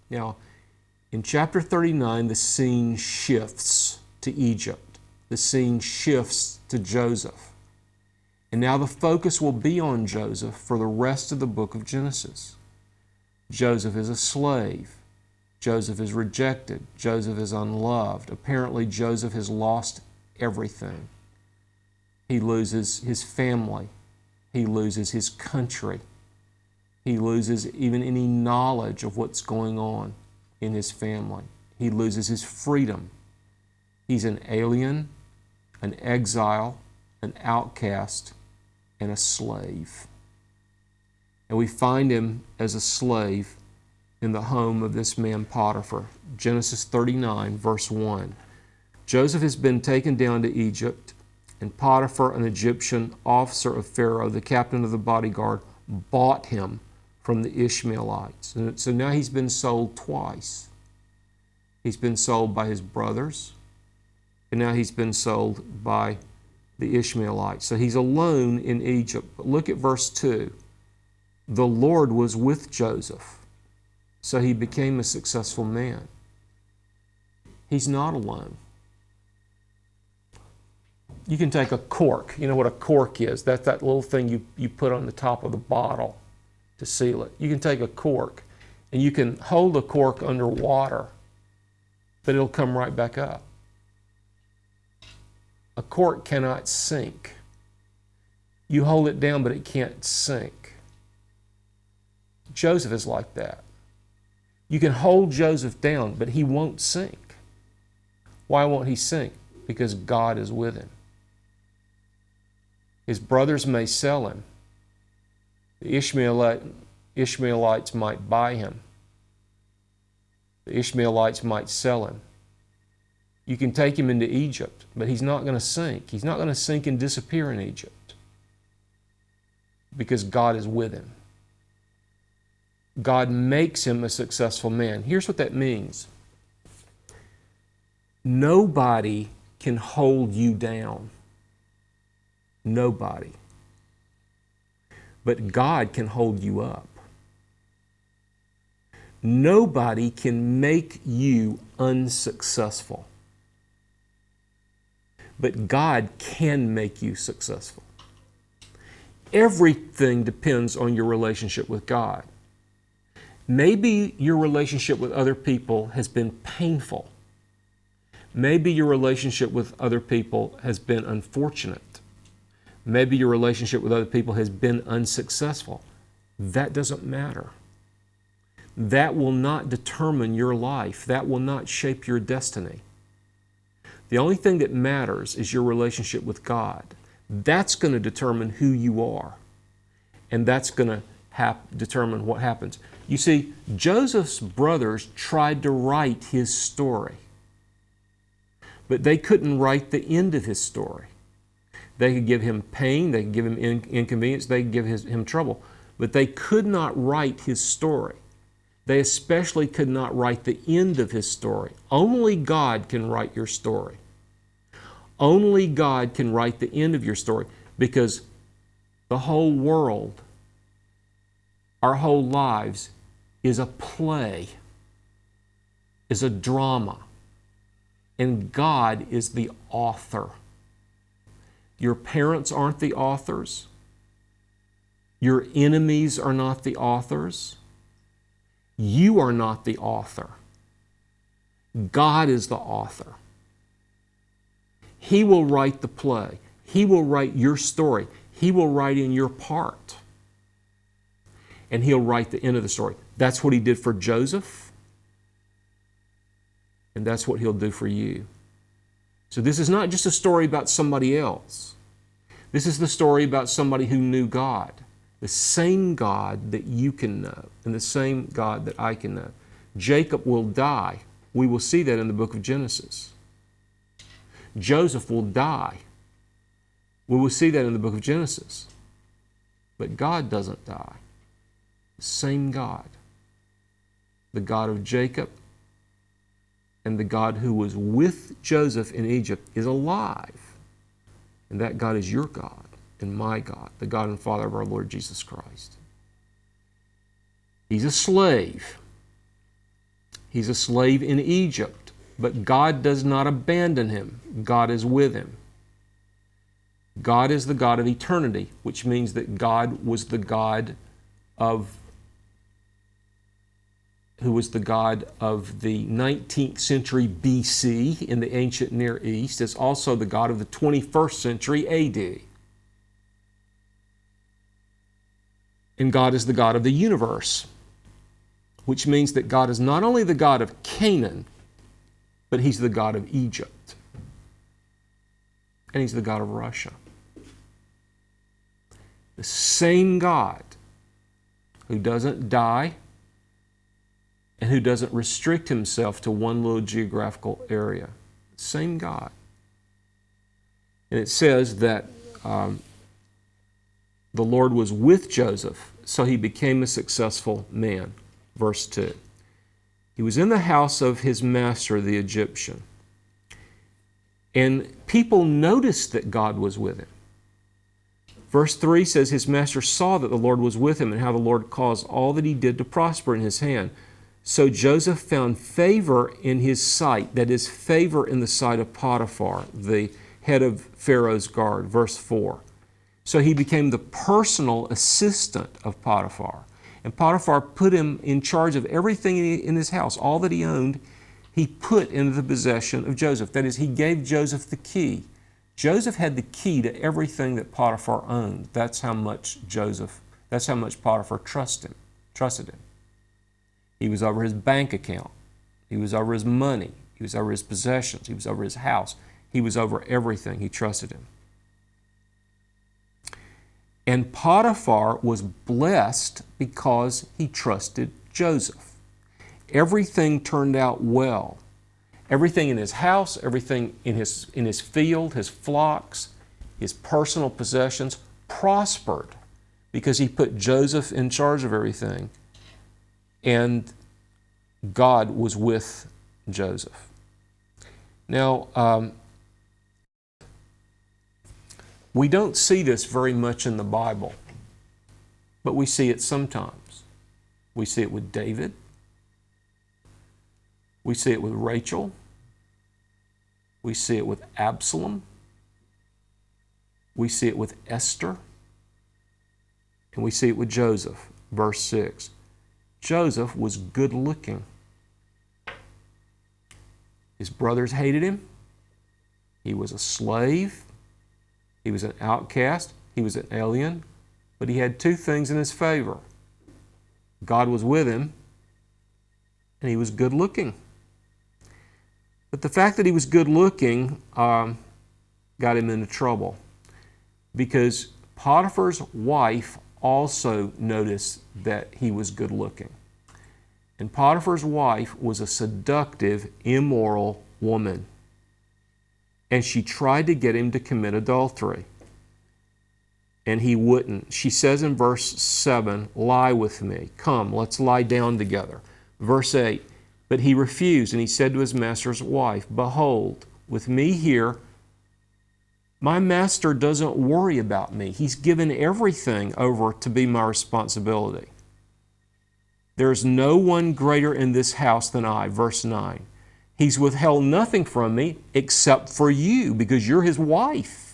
Now, in chapter 39, the scene shifts to Egypt. The scene shifts to Joseph. And now the focus will be on Joseph for the rest of the book of Genesis. Joseph is a slave. Joseph is rejected. Joseph is unloved. Apparently, Joseph has lost everything. He loses his family. He loses his country. He loses even any knowledge of what's going on in his family. He loses his freedom. He's an alien, an exile, an outcast, and a slave. And we find him as a slave in the home of this man Potiphar. Genesis 39, verse 1. Joseph has been taken down to Egypt, and Potiphar, an Egyptian officer of Pharaoh, the captain of the bodyguard, bought him from the Ishmaelites. And so now he's been sold twice. He's been sold by his brothers, and now he's been sold by the Ishmaelites. So he's alone in Egypt. But look at verse 2. The Lord was with Joseph, so he became a successful man. He's not alone. You can take a cork. You know what a cork is? That's that little thing you put on the top of the bottle to seal it. You can take a cork and you can hold a cork under water, but it'll come right back up. A cork cannot sink. You hold it down, but it can't sink. Joseph is like that. You can hold Joseph down, but he won't sink. Why won't he sink? Because God is with him. His brothers may sell him. The Ishmaelites might buy him. The Ishmaelites might sell him. You can take him into Egypt, but he's not going to sink. He's not going to sink and disappear in Egypt because God is with him. God makes him a successful man. Here's what that means. Nobody can hold you down. Nobody. But God can hold you up. Nobody can make you unsuccessful. But God can make you successful. Everything depends on your relationship with God. Maybe your relationship with other people has been painful. Maybe your relationship with other people has been unfortunate. Maybe your relationship with other people has been unsuccessful. That doesn't matter. That will not determine your life. That will not shape your destiny. The only thing that matters is your relationship with God. That's going to determine who you are. And that's going to determine what happens. You see, Joseph's brothers tried to write his story, but they couldn't write the end of his story. They could give him pain, they could give him inconvenience, they could give him trouble, but they could not write his story. They especially could not write the end of his story. Only God can write your story. Only God can write the end of your story, because the whole world, our whole lives, is a play, is a drama, and God is the author. Your parents aren't the authors. Your enemies are not the authors. You are not the author. God is the author. He will write the play. He will write your story. He will write in your part. And He'll write the end of the story. That's what He did for Joseph. And that's what He'll do for you. So this is not just a story about somebody else. This is the story about somebody who knew God. The same God that you can know, and the same God that I can know. Jacob will die. We will see that in the book of Genesis. Joseph will die. We will see that in the book of Genesis. But God doesn't die. The same God. The God of Jacob and the God who was with Joseph in Egypt is alive. And that God is your God and my God, the God and Father of our Lord Jesus Christ. He's a slave. He's a slave in Egypt, but God does not abandon him. God is with him. God is the God of eternity, which means that God was the God of who was the God of the 19th century BC in the ancient Near East, is also the God of the 21st century AD. And God is the God of the universe, which means that God is not only the God of Canaan, but He's the God of Egypt. And He's the God of Russia. The same God who doesn't die and who doesn't restrict Himself to one little geographical area. Same God. And it says that the Lord was with Joseph, so he became a successful man. Verse 2. He was in the house of his master, the Egyptian. And people noticed that God was with him. Verse 3 says, his master saw that the Lord was with him and how the Lord caused all that he did to prosper in his hand. So Joseph found favor in his sight, that is, favor in the sight of Potiphar, the head of Pharaoh's guard. Verse 4. So he became the personal assistant of Potiphar. And Potiphar put him in charge of everything in his house. All that he owned, he put into the possession of Joseph. That is, he gave Joseph the key. Joseph had the key to everything that Potiphar owned. That's how much Potiphar trusted him. He was over his bank account. He was over his money. He was over his possessions. He was over his house. He was over everything. He trusted him. And Potiphar was blessed because he trusted Joseph. Everything turned out well. Everything in his house, everything in his field, his flocks, his personal possessions prospered because he put Joseph in charge of everything. And God was with Joseph. Now, we don't see this very much in the Bible, but we see it sometimes. We see it with David. We see it with Rachel. We see it with Absalom. We see it with Esther. And we see it with Joseph. Verse 6. Joseph was good looking. His brothers hated him. He was a slave. He was an outcast. He was an alien. But he had two things in his favor. God was with him, and he was good looking. But the fact that he was good looking got him into trouble, because Potiphar's wife also noticed that he was good looking. And Potiphar's wife was a seductive, immoral woman. And she tried to get him to commit adultery. And he wouldn't. She says in verse 7, lie with me. Come, let's lie down together. Verse 8, but he refused, and he said to his master's wife, behold, with me here, my master doesn't worry about me. He's given everything over to be my responsibility. There's no one greater in this house than I. Verse 9. He's withheld nothing from me except for you, because you're his wife.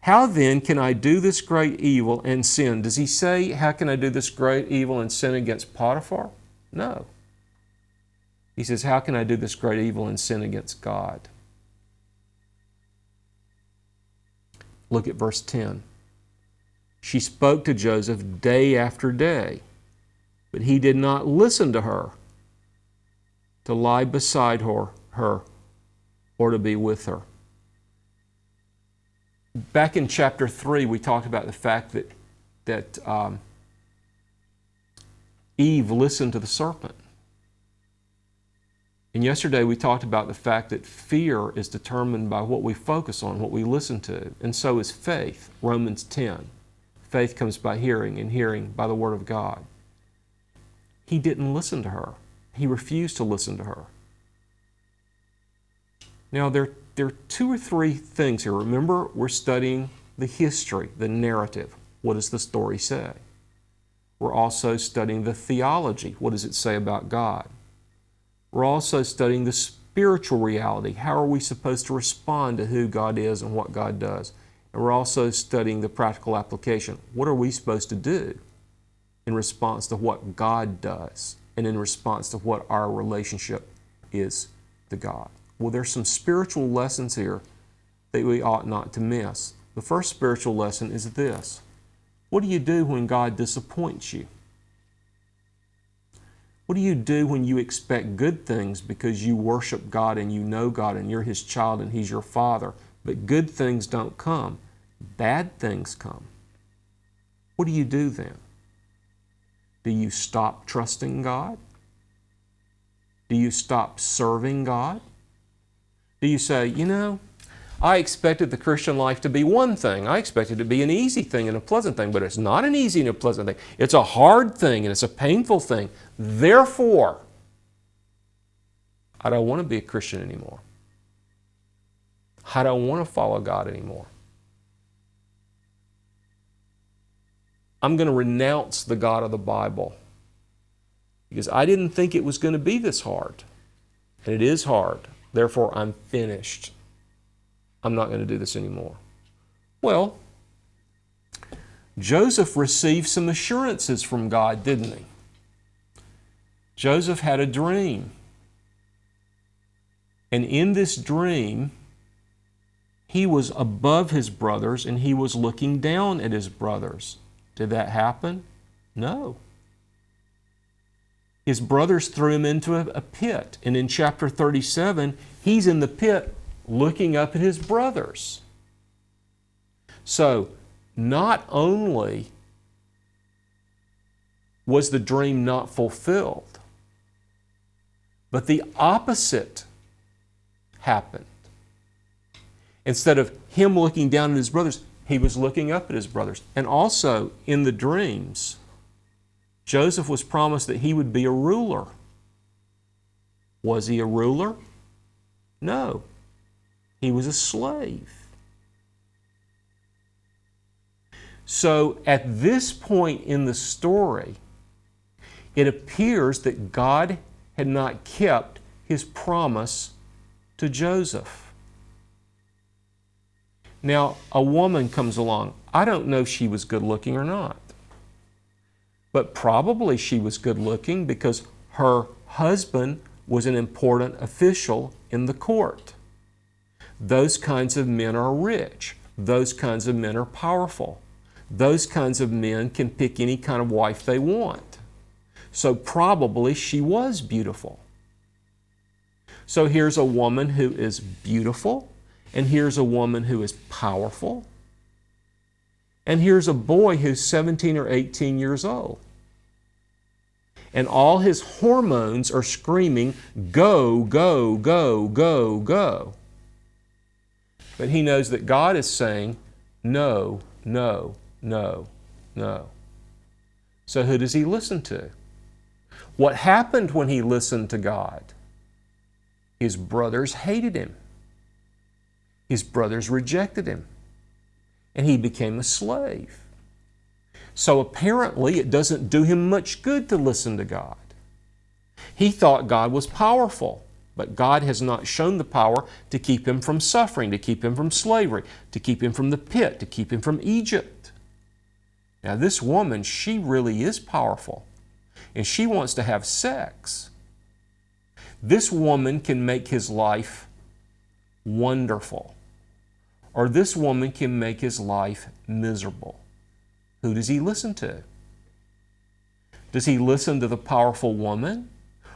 How then can I do this great evil and sin? Does he say, how can I do this great evil and sin against Potiphar? No. He says, how can I do this great evil and sin against God? Look at verse 10. She spoke to Joseph day after day, but he did not listen to her, to lie beside her or to be with her. Back in chapter 3, we talked about the fact that Eve listened to the serpent. And yesterday we talked about the fact that fear is determined by what we focus on, what we listen to. And so is faith. Romans 10. Faith comes by hearing, and hearing by the Word of God. He didn't listen to her. He refused to listen to her. Now, there are two or three things here. Remember, we're studying the history, the narrative. What does the story say? We're also studying the theology. What does it say about God? We're also studying the spiritual reality. How are we supposed to respond to who God is and what God does? And we're also studying the practical application. What are we supposed to do in response to what God does and in response to what our relationship is to God? Well, there's some spiritual lessons here that we ought not to miss. The first spiritual lesson is this. What do you do when God disappoints you? What do you do when you expect good things because you worship God and you know God and you're His child and He's your Father, but good things don't come? Bad things come. What do you do then? Do you stop trusting God? Do you stop serving God? Do you say, I expected the Christian life to be one thing. I expected it to be an easy thing and a pleasant thing, but it's not an easy and a pleasant thing. It's a hard thing and it's a painful thing. Therefore, I don't want to be a Christian anymore. I don't want to follow God anymore. I'm going to renounce the God of the Bible because I didn't think it was going to be this hard. And it is hard. Therefore, I'm finished. I'm not going to do this anymore. Well, Joseph received some assurances from God, didn't he? Joseph had a dream. And in this dream, he was above his brothers and he was looking down at his brothers. Did that happen? No. His brothers threw him into a pit. And in chapter 37, he's in the pit looking up at his brothers. So, not only was the dream not fulfilled, but the opposite happened. Instead of him looking down at his brothers, he was looking up at his brothers. And also, in the dreams, Joseph was promised that he would be a ruler. Was he a ruler? No. He was a slave. So at this point in the story, it appears that God had not kept His promise to Joseph. Now, a woman comes along. I don't know if she was good looking or not. But probably she was good looking because her husband was an important official in the court. Those kinds of men are rich. Those kinds of men are powerful. Those kinds of men can pick any kind of wife they want. So probably she was beautiful. So here's a woman who is beautiful, and here's a woman who is powerful, and here's a boy who's 17 or 18 years old. And all his hormones are screaming, go, go, go, go, go. But he knows that God is saying, no, no, no, no. So who does he listen to? What happened when he listened to God? His brothers hated him. His brothers rejected him. And he became a slave. So apparently it doesn't do him much good to listen to God. He thought God was powerful, but God has not shown the power to keep him from suffering, to keep him from slavery, to keep him from the pit, to keep him from Egypt. Now this woman, she really is powerful, and she wants to have sex. This woman can make his life wonderful, or this woman can make his life miserable. Who does he listen to? Does he listen to the powerful woman,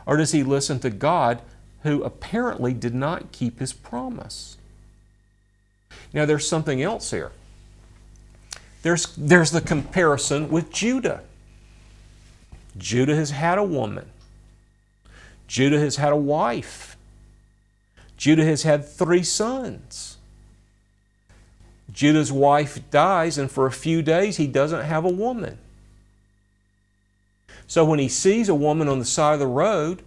or does he listen to God, who apparently did not keep His promise? Now there's something else here. There's the comparison with Judah. Judah has had a woman. Judah has had a wife. Judah has had 3 sons. Judah's wife dies, and for a few days he doesn't have a woman. So when he sees a woman on the side of the road,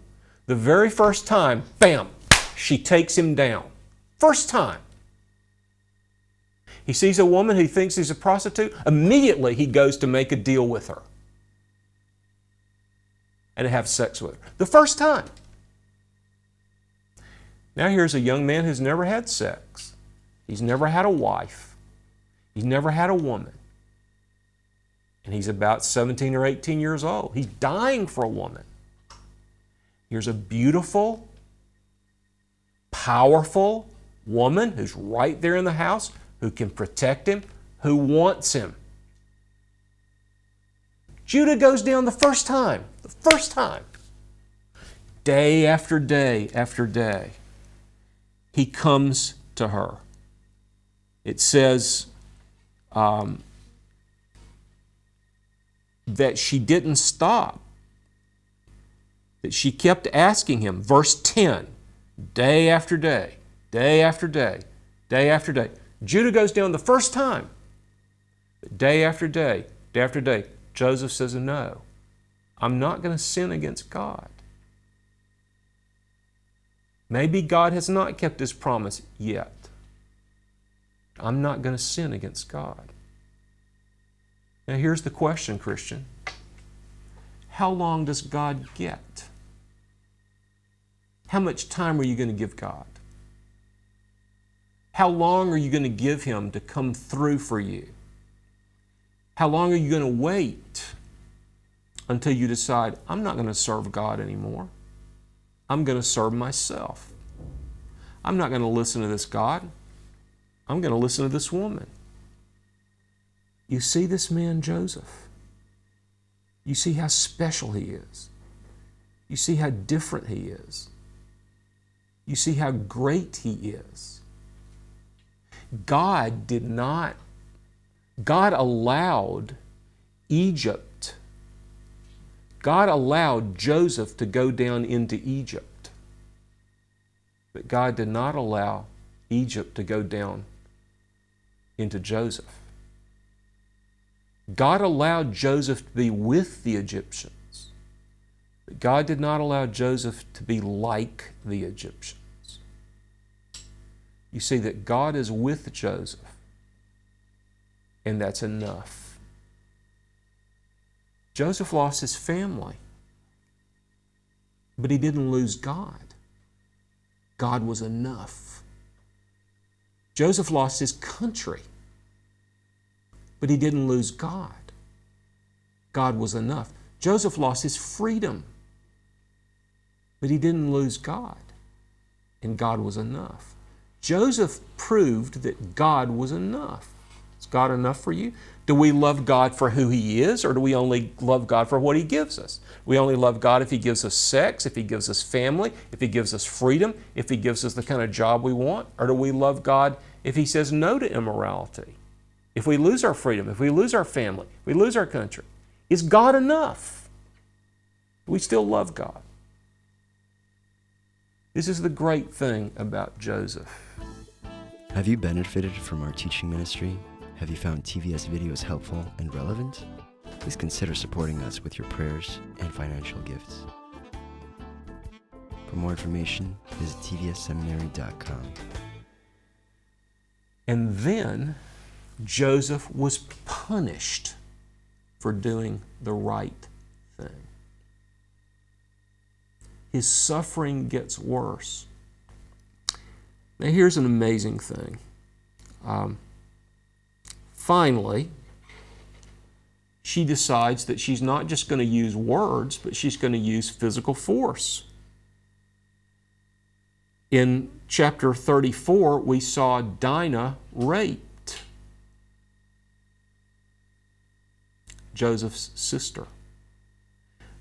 the very first time, bam, she takes him down. First time. He sees a woman who thinks he's a prostitute, immediately he goes to make a deal with her and have sex with her. The first time. Now here's a young man who's never had sex. He's never had a wife. He's never had a woman. And he's about 17 or 18 years old. He's dying for a woman. Here's a beautiful, powerful woman who's right there in the house, who can protect him, who wants him. Judah goes down the first time. The first time. Day after day after day, he comes to her. It says that she didn't stop, that she kept asking him. Verse 10, day after day, day after day, day after day. Judah goes down the first time. But day after day after day, Joseph says, no, I'm not going to sin against God. Maybe God has not kept His promise yet. I'm not going to sin against God. Now here's the question, Christian. How long does God get? How much time are you going to give God? How long are you going to give Him to come through for you? How long are you going to wait until you decide, I'm not going to serve God anymore? I'm going to serve myself. I'm not going to listen to this God. I'm going to listen to this woman. You see this man, Joseph? You see how special he is. You see how different he is. You see how great he is. God allowed Egypt. God allowed Joseph to go down into Egypt. But God did not allow Egypt to go down into Joseph. God allowed Joseph to be with the Egyptians, but God did not allow Joseph to be like the Egyptians. You see that God is with Joseph, and that's enough. Joseph lost his family, but he didn't lose God. God was enough. Joseph lost his country, but he didn't lose God. God was enough. Joseph lost his freedom, but he didn't lose God, and God was enough. Joseph proved that God was enough. Is God enough for you? Do we love God for who He is, or do we only love God for what He gives us? We only love God if He gives us sex, if He gives us family, if He gives us freedom, if He gives us the kind of job we want? Or do we love God if He says no to immorality? If we lose our freedom, if we lose our family, if we lose our country, is God enough? We still love God. This is the great thing about Joseph. Have you benefited from our teaching ministry? Have you found TVS videos helpful and relevant? Please consider supporting us with your prayers and financial gifts. For more information, visit tvsseminary.com. And then Joseph was punished for doing the right thing. His suffering gets worse. Now here's an amazing thing. Finally, she decides that she's not just going to use words, but she's going to use physical force. In chapter 34, we saw Dinah raped, Joseph's sister.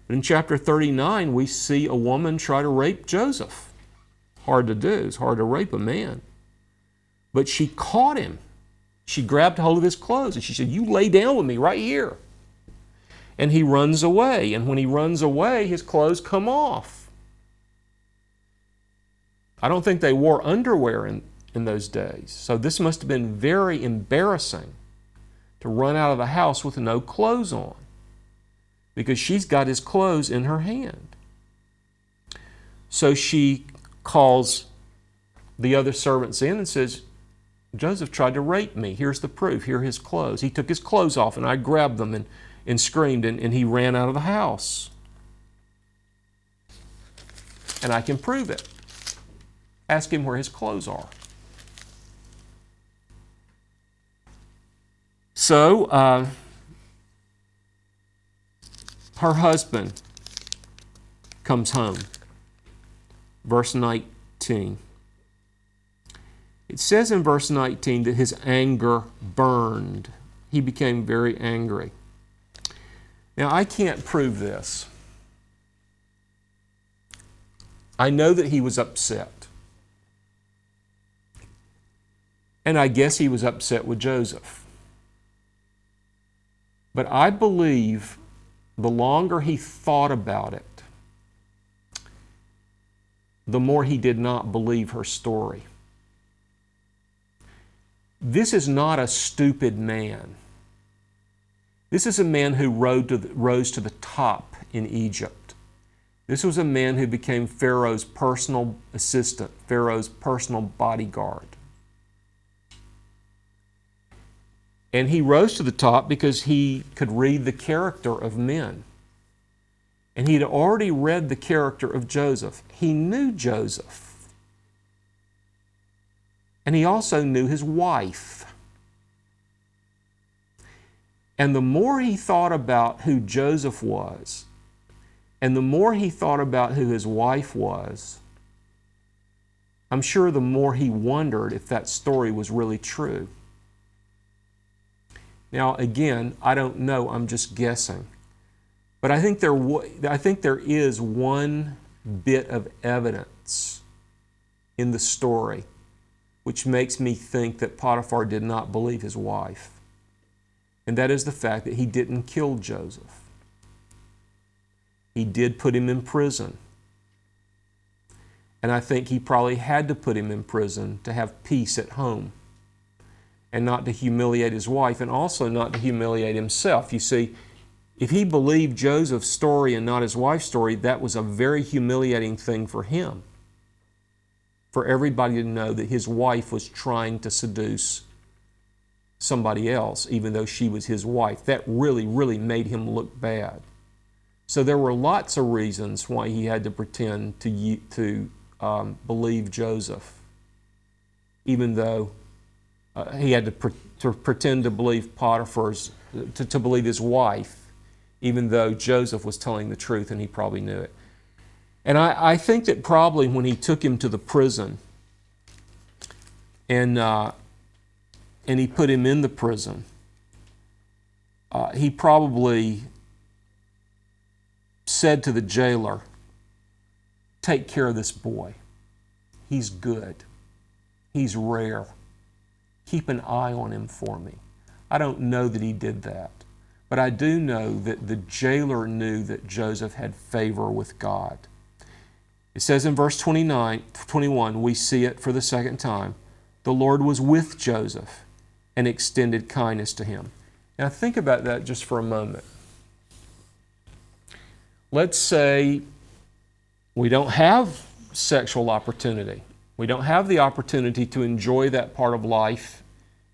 But in chapter 39, we see a woman try to rape Joseph. Hard to do. It's hard to rape a man. But she caught him. She grabbed hold of his clothes and she said, "You lay down with me right here." And he runs away. And when he runs away, his clothes come off. I don't think they wore underwear in those days. So this must have been very embarrassing to run out of the house with no clothes on, because she's got his clothes in her hand. So she calls the other servants in and says, "Joseph tried to rape me. Here's the proof. Here are his clothes. He took his clothes off and I grabbed them and screamed and he ran out of the house. And I can prove it." Ask him where his clothes are. So, her husband comes home. Verse 19. It says in verse 19 that his anger burned. He became very angry. Now, I can't prove this. I know that he was upset. And I guess he was upset with Joseph. But I believe the longer he thought about it, the more he did not believe her story. This is not a stupid man. This is a man who rose to the top in Egypt. This was a man who became Pharaoh's personal assistant, Pharaoh's personal bodyguard. And he rose to the top because he could read the character of men. And he'd already read the character of Joseph. He knew Joseph. And he also knew his wife. And the more he thought about who Joseph was, and the more he thought about who his wife was, I'm sure the more he wondered if that story was really true. Now, again, I don't know, I'm just guessing. But I think there is one bit of evidence in the story which makes me think that Potiphar did not believe his wife. And that is the fact that he didn't kill Joseph. He did put him in prison. And I think he probably had to put him in prison to have peace at home and not to humiliate his wife and also not to humiliate himself. You see, if he believed Joseph's story and not his wife's story, that was a very humiliating thing for him. For everybody to know that his wife was trying to seduce somebody else, even though she was his wife. That really, really made him look bad. So there were lots of reasons why he had to pretend to believe Joseph, even though he had to pretend to believe to believe his wife, even though Joseph was telling the truth and he probably knew it. And I think that probably when he took him to the prison and he put him in the prison, he probably said to the jailer, "Take care of this boy. He's good. He's rare. Keep an eye on him for me." I don't know that he did that, but I do know that the jailer knew that Joseph had favor with God. It says in verse 21, we see it for the second time. The Lord was with Joseph and extended kindness to him. Now think about that just for a moment. Let's say we don't have sexual opportunity. We don't have the opportunity to enjoy that part of life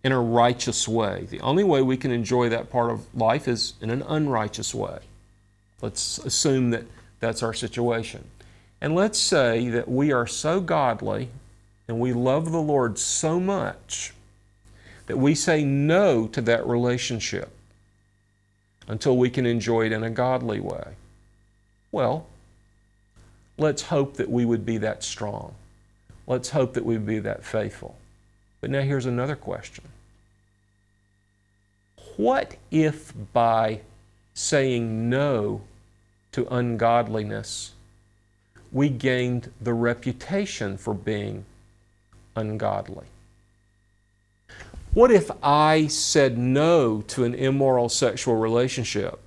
in a righteous way. The only way we can enjoy that part of life is in an unrighteous way. Let's assume that that's our situation. And let's say that we are so godly and we love the Lord so much that we say no to that relationship until we can enjoy it in a godly way. Well, let's hope that we would be that strong. Let's hope that we would be that faithful. But now here's another question. What if by saying no to ungodliness, we gained the reputation for being ungodly? What if I said no to an immoral sexual relationship,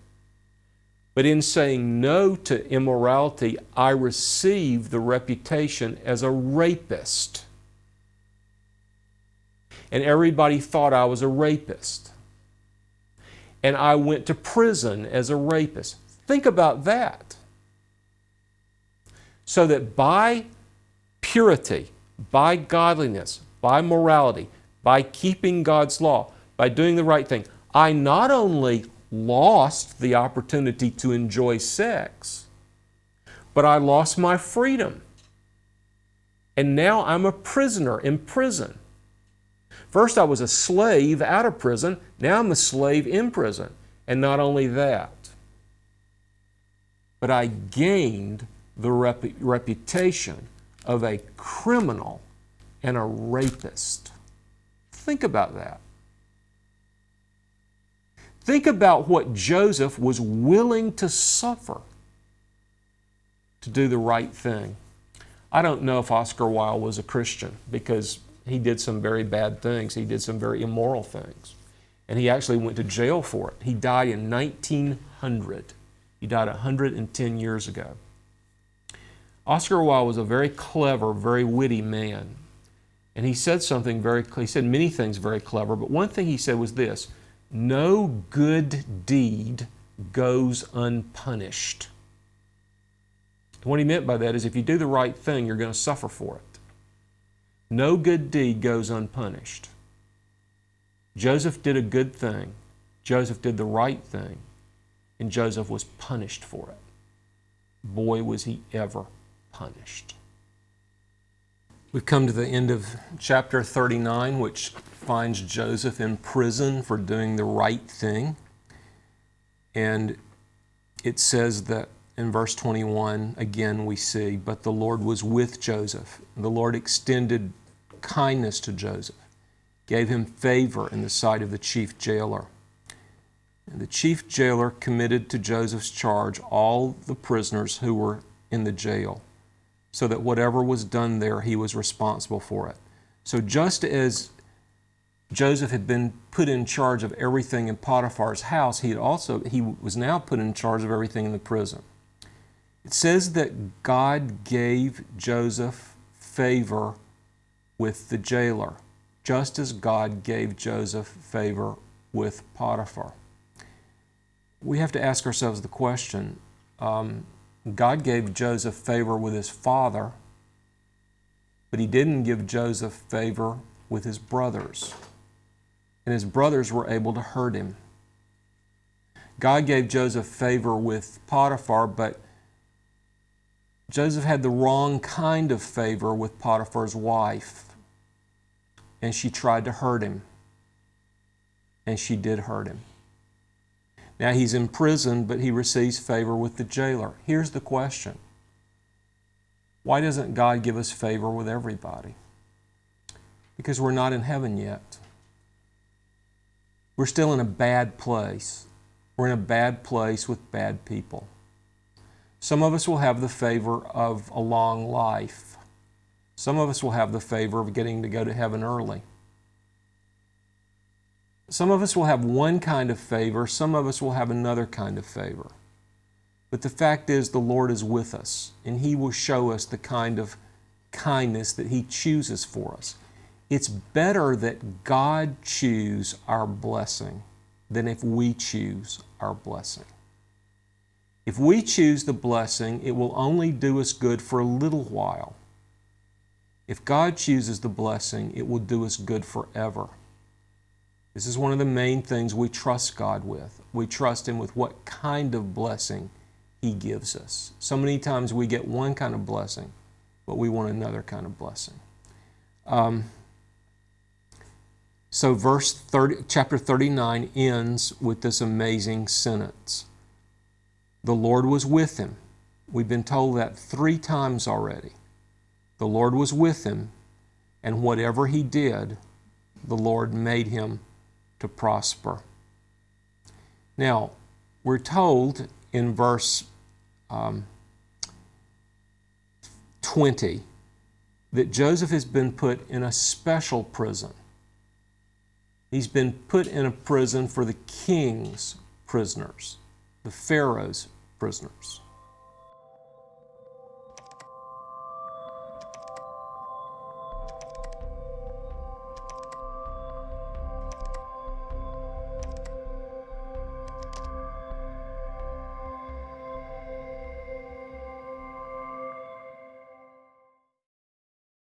but in saying no to immorality, I received the reputation as a rapist? And everybody thought I was a rapist. And I went to prison as a rapist. Think about that. So that by purity, by godliness, by morality, by keeping God's law, by doing the right thing, I not only lost the opportunity to enjoy sex, but I lost my freedom. And now I'm a prisoner in prison. First I was a slave out of prison. Now I'm a slave in prison. And not only that, but I gained the reputation of a criminal and a rapist. Think about that. Think about what Joseph was willing to suffer to do the right thing. I don't know if Oscar Wilde was a Christian because he did some very bad things. He did some very immoral things. And he actually went to jail for it. He died in 1900. He died 110 years ago. Oscar Wilde was a very clever, very witty man. And he said he said many things very clever, but one thing he said was this: no good deed goes unpunished. What he meant by that is if you do the right thing, you're going to suffer for it. No good deed goes unpunished. Joseph did a good thing. Joseph did the right thing. And Joseph was punished for it. Boy, was he ever punished. We've come to the end of chapter 39, which finds Joseph in prison for doing the right thing. And it says that in verse 21, again we see, but the Lord was with Joseph. The Lord extended kindness to Joseph, gave him favor in the sight of the chief jailer. And the chief jailer committed to Joseph's charge all the prisoners who were in the jail, so that whatever was done there, he was responsible for it. So just as Joseph had been put in charge of everything in Potiphar's house, he was now put in charge of everything in the prison. It says that God gave Joseph favor with the jailer, just as God gave Joseph favor with Potiphar. We have to ask ourselves the question, God gave Joseph favor with his father, but he didn't give Joseph favor with his brothers. And his brothers were able to hurt him. God gave Joseph favor with Potiphar, but Joseph had the wrong kind of favor with Potiphar's wife. And she tried to hurt him. And she did hurt him. Now he's in prison, but he receives favor with the jailer. Here's the question. Why doesn't God give us favor with everybody? Because we're not in heaven yet. We're still in a bad place. We're in a bad place with bad people. Some of us will have the favor of a long life. Some of us will have the favor of getting to go to heaven early. Some of us will have one kind of favor. Some of us will have another kind of favor. But the fact is, the Lord is with us, and He will show us the kind of kindness that He chooses for us. It's better that God choose our blessing than if we choose our blessing. If we choose the blessing, it will only do us good for a little while. If God chooses the blessing, it will do us good forever. This is one of the main things we trust God with. We trust Him with what kind of blessing He gives us. So many times we get one kind of blessing, but we want another kind of blessing. So chapter 39 ends with this amazing sentence. The Lord was with him. We've been told that 3 times already. The Lord was with him, and whatever he did, the Lord made him to prosper. Now, we're told in verse 20 that Joseph has been put in a special prison. He's been put in a prison for the king's prisoners, the Pharaoh's prisoners.